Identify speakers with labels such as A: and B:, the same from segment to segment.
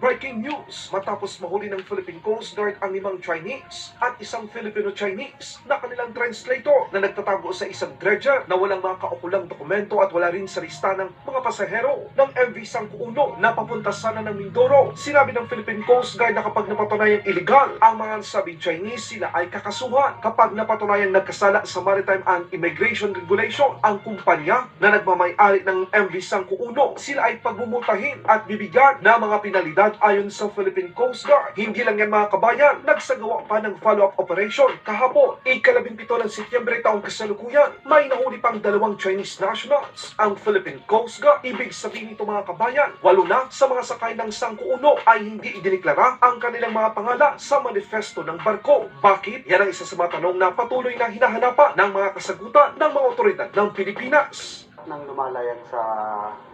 A: Breaking news! Matapos mahuli ng Philippine Coast Guard ang 5 Chinese at isang Filipino-Chinese na kanilang translator na nagtatago sa isang dredger na walang mga kaukulang dokumento at wala rin sa lista ng mga pasahero ng MV Sangkuuno na papunta sana ng Mindoro. Sinabi ng Philippine Coast Guard na kapag napatunayang illegal ang mga nasabing Chinese, sila ay kakasuhan. Kapag napatunayang nagkasala sa Maritime and Immigration Regulation ang kumpanya na nagmamay-ari ng MV Sangkuuno, sila ay pagbubultahin at bibigyan ng mga pinalidad ayon sa Philippine Coast Guard. Hindi lang yan mga kabayan, nagsagawa pa ng follow-up operation kahapon. Ika-17 ng Setyembre taong kasalukuyan, may nahuli pang 2 Chinese nationals ang Philippine Coast Guard. Ibig sabihin nito mga kabayan, 8 na sa mga sakay ng Sangkuuno ay hindi idineklara ang kanilang mga pangalan sa manifesto ng barko. Bakit? Yan ang isa sa mga tanong na patuloy na hinahanapan ng mga kasagutan ng mga otoridad ng Pilipinas.
B: Nang lumalayag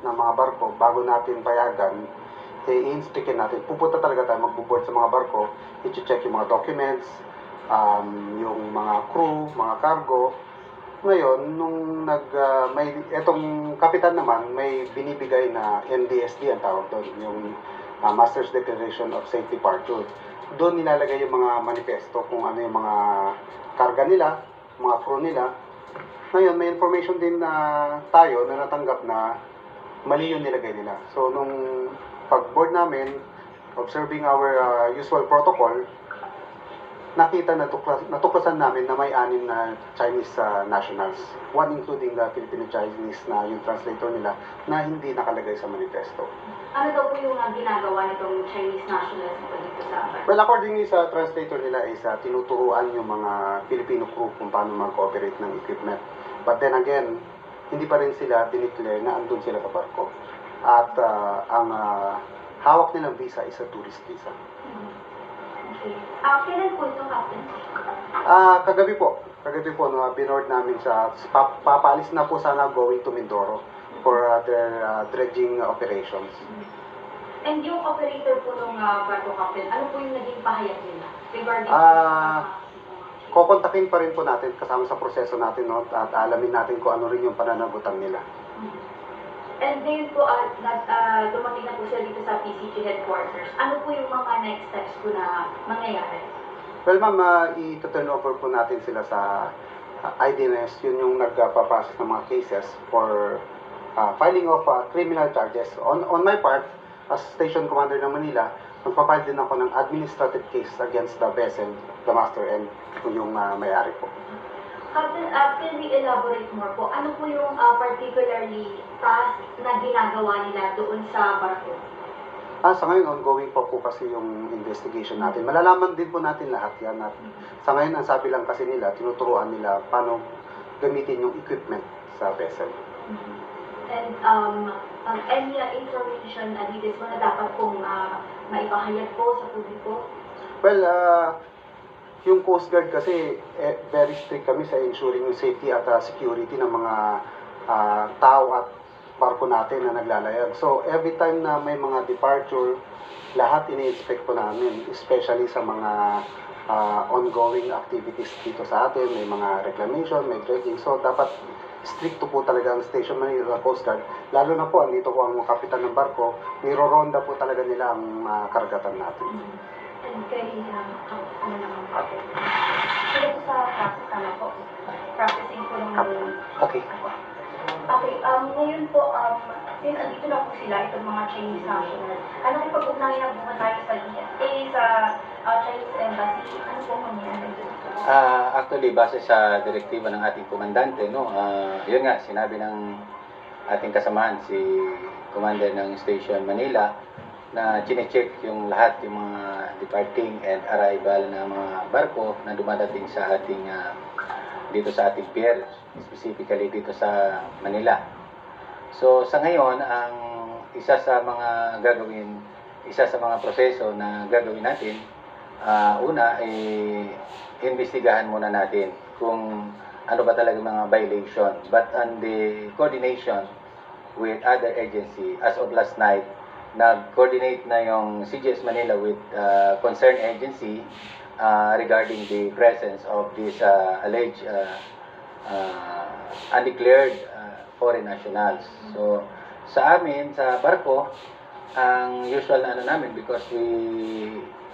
B: ng mga barko, bago natin payagan, i-inspectin natin. Pupunta talaga tayo, magbuboard sa mga barko, i-check yung mga documents, yung mga crew, mga cargo. Ngayon, nung etong kapitan naman, may binibigay na MDSD ang tawag doon, yung Master's Declaration of Safe Departure. Doon nilalagay yung mga manifesto kung ano yung mga karga nila, mga crew nila. Ngayon, may information din na tayo na natanggap na mali yung nilagay nila. So, nung pag-board namin, observing our usual protocol, nakita natuklasan namin na may 6 na Chinese nationals. One including the Filipino-Chinese na yung translator nila na hindi nakalagay sa manifesto.
C: Ano daw po yung ginagawa nitong Chinese nationals dito sa barko?
B: Well, accordingly sa translator nila is tinuturuan yung mga Filipino crew kung paano mag-cooperate ng equipment. But then again, hindi pa rin sila dineclare na andun sila sa barko. At ang hawak nilang visa is a tourist visa.
C: Okay. Kailan po ito, Captain?
B: Kagabi po, no, binoard namin sa papaalis na po sana going to Mindoro for their dredging operations.
C: And yung operator po ng barko, Captain, ano po yung naging pahayag nila regarding
B: kokontakin pa rin po natin kasama sa proseso natin, no, at alamin natin kung ano rin yung pananagutan nila.
C: And ngayon po, dumating na po sila dito sa PCG headquarters. Ano po yung mga next steps po na mangyayari?
B: Well, ma'am, i-turn over po natin sila sa IDNS. Yun yung nagpaprocess ng mga cases for filing of criminal charges. On my part, as Station Commander ng Manila, magpapile din ako ng administrative case against the vessel, the master, and yung may-ari po.
C: Captain, can we elaborate more po? Ano po yung particularly task na ginagawa nila doon sa barko?
B: Sa ngayon, ongoing po kasi yung investigation natin. Malalaman din po natin lahat yan. At sa ngayon, ang sabi lang kasi nila, tinuturuan nila paano gamitin yung equipment sa vessel.
C: And any information na dito mo na dapat pong maipahayag po sa publiko?
B: Well, yung Coast Guard kasi very strict kami sa ensuring yung safety at security ng mga tao at barko natin na naglalayag. So every time na may mga departure, lahat ini-inspect po namin, especially sa mga ongoing activities dito sa atin, may mga reclamation, may dredging. So dapat stricto po talaga ang Station Manila Coast Guard. Lalo na po, andito po ang kapitan ng barko, niroronda po talaga nila ang karagatan natin.
C: And kay, ano naman po? Sila po sa process naman po. Processing po ng...
B: Okay.
C: Okay, ngayon po, since andito na po sila, itong mga Chinese nationals, ano kung pag-ugnayan na po tayo sa DFA, sa Chinese Embassy, ano po mangyayari?
D: Actually, base sa direktiba ng ating komandante, no, yun nga, sinabi ng ating kasamahan, si Commander ng Station Manila, na chine-check yung lahat, yung mga departing and arrival na mga barko na dumadating sa ating dito sa ating pier, specifically dito sa Manila. So sa ngayon, ang isa sa mga proseso na gagawin natin, una ay imbestigahan muna natin kung ano ba talaga mga violation, but on the coordination with other agency, as of last night, nag-coordinate na yung CGS Manila with concerned agency regarding the presence of these alleged undeclared foreign nationals. So, sa amin, sa barko, ang usual na ano namin, because we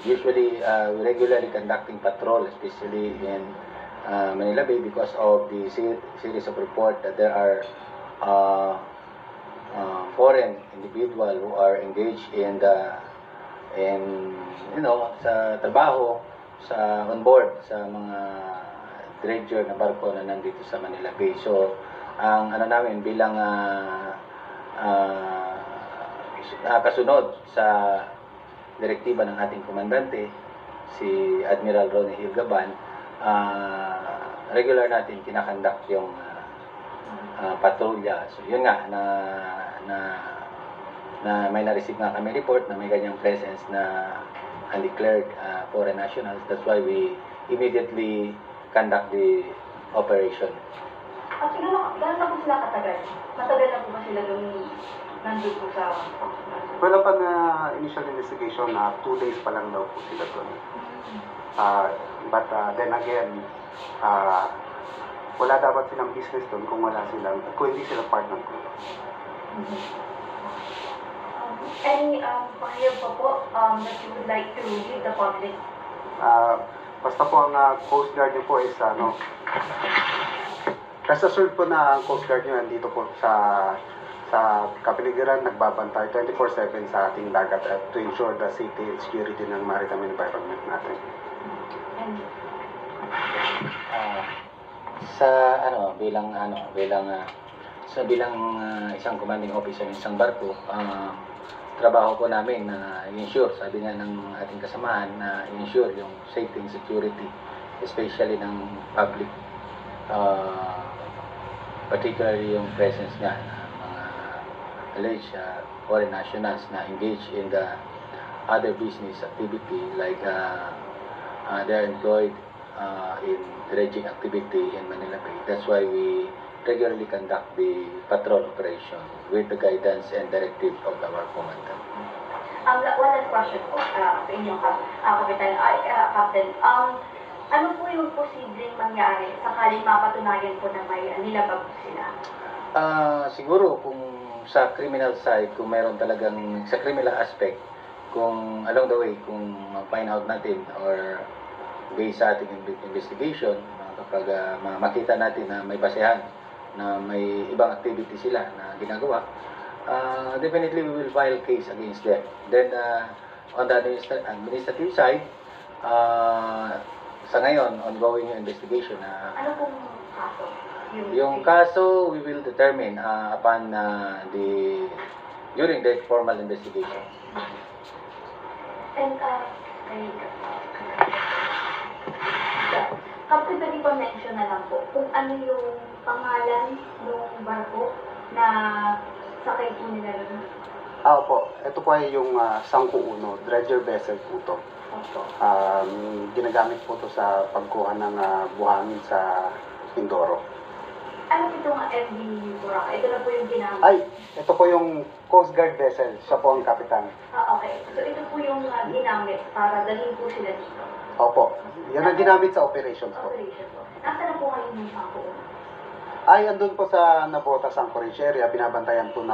D: usually we regularly conducting patrol, especially in Manila Bay, because of the series of report that there are foreign individual who are engaged in sa trabaho, sa on board sa mga dredger na barko na nandito sa Manila Bay. So ang ano namin bilang kasunod sa direktiba ng ating komandante, si Admiral Ronnie Hilgaban, regular natin kinakandak yung patrolya. So yun nga na may na-receive nga kami report na may ganyang presence na undeclared foreign nationals. That's why we immediately conduct the operation.
C: At gano'n na po sila katagal? Matagal na po ba sila nandun po sa...
B: Wala pa na initial investigation na 2 days pa lang daw po sila doon. But then again, wala dapat silang business doon kung hindi sila part ng group.
C: Any pahayag pa po that you would like to give the public?
B: Basta po ang Coast Guard niyo po is rest assured po na ang Coast Guard niyo nandito po sa kapaligiran, nagbabantay 24/7 sa ating dagat at to ensure the safety and security ng maritime environment natin.
C: And
D: bilang isang commanding officer ng isang barko, trabaho po namin na i-ensure, sabi nga ng ating kasamahan, na i-ensure yung safety and security, especially ng public, particularly yung presence nga ng mga alleged foreign nationals na engage in the other business activity, like they're employed in dredging activity in Manila Bay. That's why we regularly conduct the patrol operation with the guidance and directive of our commander.
C: one last question po sa inyo, Captain. Ano po yung posibleng mangyari sakaling mapatunayan po na may nilabag sila?
D: Siguro kung sa criminal side, kung meron talagang sa criminal aspect, kung along the way, kung find out natin or based sa ating investigation, kapag makita natin na may basehan na may ibang activity sila na ginagawa, definitely we will file case against them. Then on the administrative side, sa ngayon, ongoing yung investigation.
C: Ano pong kaso?
D: Yung kaso, we will determine upon during the formal investigation.
C: And, Captain, pwede pa mention na lang po kung ano yung pangalan ng barko na sakay po nila rin.
B: Opo, ito po ay yung Sangko Uno, dredger vessel po ito.
C: Opo.
B: Ginagamit po ito sa pagkuha ng buhangin sa Mindoro.
C: Ano po itong MV Boracay? Ito na po yung ginamit.
B: Ay, ito po yung Coast Guard vessel. Siya po ang kapitan.
C: Okay. So ito po yung ginamit para dalhin po sila dito.
B: Opo, yan ang ginamit sa operations po.
C: Operation po. Nasaan na po kayo ng Sangko?
B: Ay, andun po sa Navotas Anchorage area, binabantayan po na